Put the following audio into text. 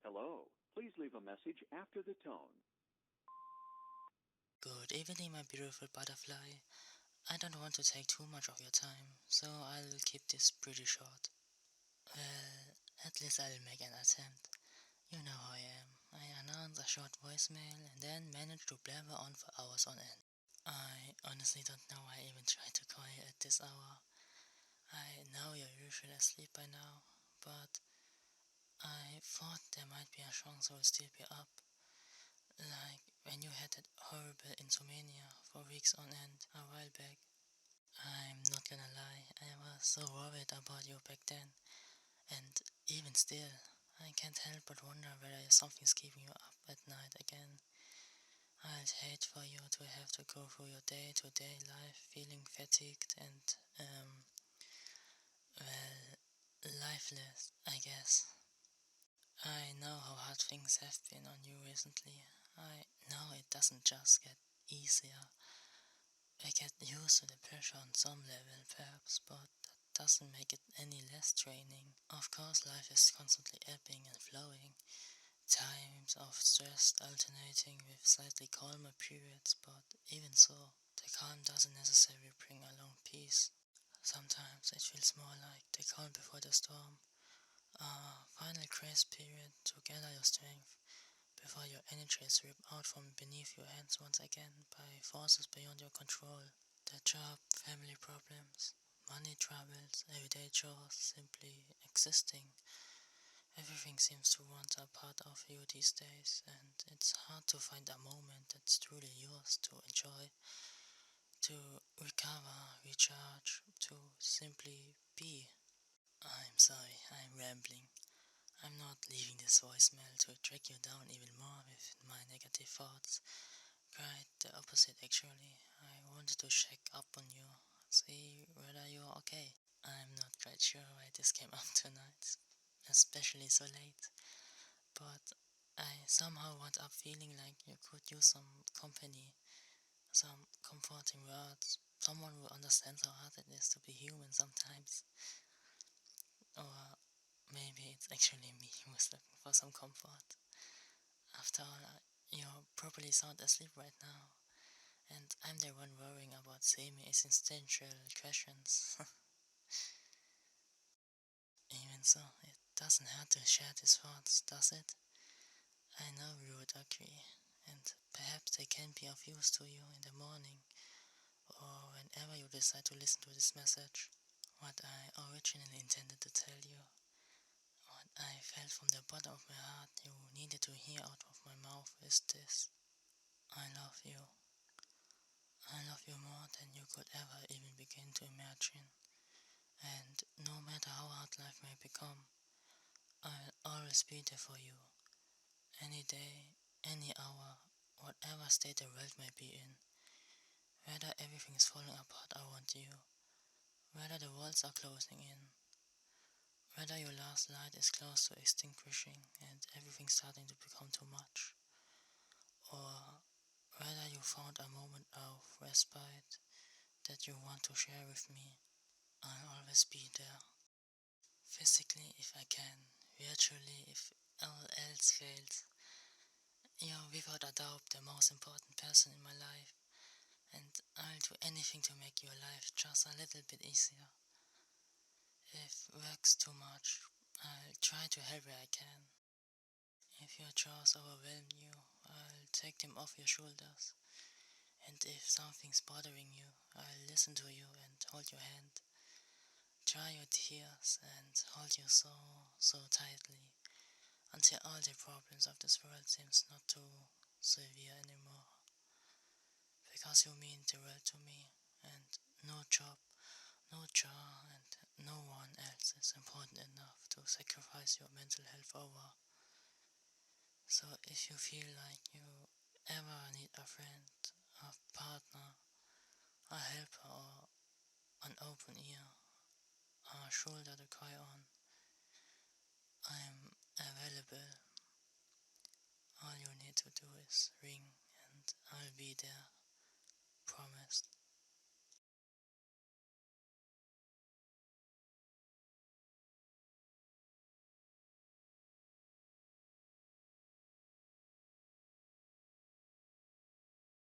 Hello. Please leave a message after the tone. Good evening, my beautiful butterfly. I don't want to take too much of your time, so I'll keep this pretty short. Well, at least I'll make an attempt. You know how I am. I announce a short voicemail and then manage to blabber on for hours on end. I honestly don't know why I even tried to call you at this hour. I know you're usually asleep by now, but I thought there might be a chance I will still be up. Like when you had that horrible insomnia for weeks on end a while back. I'm not gonna lie, I was so worried about you back then, and even still, I can't help but wonder whether something's keeping you up at night again. I'd hate for you to have to go through your day-to-day life feeling fatigued and, lifeless, I guess. I know how hard things have been on you recently. I know it doesn't just get easier. I get used to the pressure on some level, perhaps, but that doesn't make it any less draining. Of course, life is constantly ebbing and flowing, times of stress alternating with slightly calmer periods, but even so, the calm doesn't necessarily bring along peace. Sometimes it feels more like the calm before the storm, a final grace period to gather your strength before your energy is ripped out from beneath your hands once again by forces beyond your control. The job, family problems, money troubles, everyday chores, simply existing. Everything seems to want a part of you these days, and it's hard to find a moment that's truly yours to enjoy, to recover, recharge, to simply be. I'm sorry, I'm rambling. I'm not leaving this voicemail to drag you down even more with my negative thoughts. Quite the opposite, actually. I wanted to check up on you, see whether you're okay. I'm not quite sure why this came up tonight, especially so late, but I somehow wound up feeling like you could use some company, some comforting words, someone who understands how hard it is to be human sometimes. Or maybe it's actually me who's looking for some comfort. After all, you probably sound asleep right now, and I'm the one worrying about semi-existential questions. Even so, it doesn't hurt to share these thoughts, does it? I know you would agree, and perhaps they can be of use to you in the morning, or whenever you decide to listen to this message. What I originally intended to tell you, what I felt from the bottom of my heart you needed to hear out of my mouth is this. I love you. I love you more than you could ever even begin to imagine. And no matter how hard life may become, I'll always be there for you. Any day, any hour, whatever state the world may be in. Whether everything is falling apart, I want you. Whether the walls are closing in. Whether your last light is close to extinguishing and everything starting to become too much. Or whether you found a moment of respite that you want to share with me. I'll always be there. Physically if I can, virtually if all else fails. You're without a doubt the most important person in my life, and I'll do anything to make your life just a little bit easier. If work's too much, I'll try to help where I can. If your chores overwhelm you, I'll take them off your shoulders. And if something's bothering you, I'll listen to you and hold your hand. Dry your tears and hold you so tightly until all the problems of this world seems not too severe anymore. Because you mean the world to me, and no job, no chore, and no one else is important enough to sacrifice your mental health over. So if you feel like you ever need a friend, a partner, a helper, or an open ear, a shoulder to cry on, I'm available. All you need to do is ring and I'll be there. Promised.